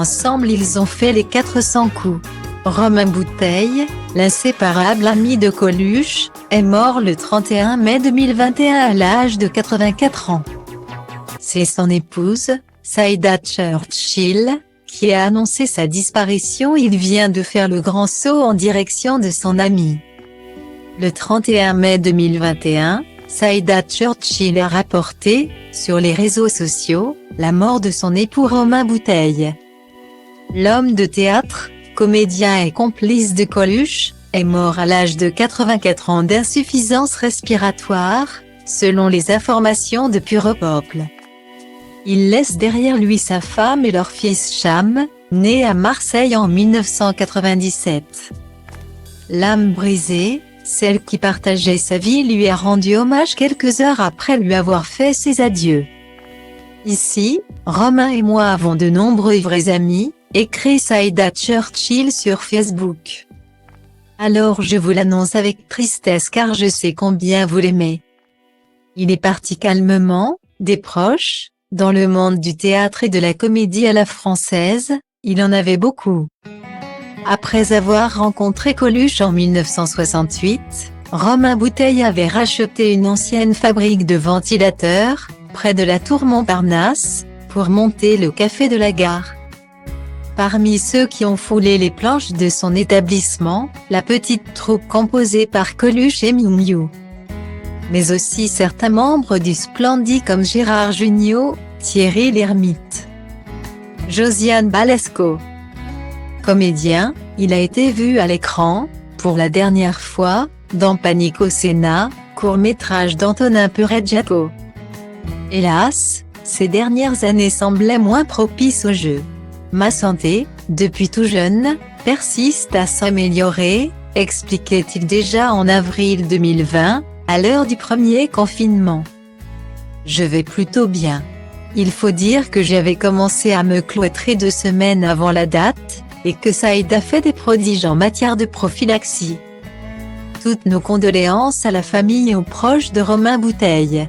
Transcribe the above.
Ensemble ils ont fait les 400 coups. Romain Bouteille, l'inséparable ami de Coluche, est mort le 31 mai 2021 à l'âge de 84 ans. C'est son épouse, Saïda Churchill, qui a annoncé sa disparition. Il vient de faire le grand saut en direction de son ami. Le 31 mai 2021, Saïda Churchill a rapporté, sur les réseaux sociaux, la mort de son époux Romain Bouteille. L'homme de théâtre, comédien et complice de Coluche, est mort à l'âge de 84 ans d'insuffisance respiratoire, selon les informations de Pure-Peuple. Il laisse derrière lui sa femme et leur fils Cham, né à Marseille en 1997. L'âme brisée, celle qui partageait sa vie lui a rendu hommage quelques heures après lui avoir fait ses adieux. Ici, Romain et moi avons de nombreux vrais amis, écrit Saïda Churchill sur Facebook. Alors je vous l'annonce avec tristesse car je sais combien vous l'aimez. Il est parti calmement, des proches, dans le monde du théâtre et de la comédie à la française, il en avait beaucoup. Après avoir rencontré Coluche en 1968, Romain Bouteille avait racheté une ancienne fabrique de ventilateurs, près de la tour Montparnasse, pour monter le Café de la Gare. Parmi ceux qui ont foulé les planches de son établissement, la petite troupe composée par Coluche et Miou Miou. Mais aussi certains membres du Splendid comme Gérard Jugnot, Thierry Lhermitte, Josiane Balasco. Comédien, il a été vu à l'écran, pour la dernière fois, dans Panique au Sénat, court-métrage d'Antonin Puré-Jaco. Hélas, ces dernières années semblaient moins propices au jeu. Ma santé, depuis tout jeune, persiste à s'améliorer, expliquait-il déjà en avril 2020, à l'heure du premier confinement. Je vais plutôt bien. Il faut dire que j'avais commencé à me cloîtrer 2 semaines avant la date, et que Saïd a fait des prodiges en matière de prophylaxie. Toutes nos condoléances à la famille et aux proches de Romain Bouteille.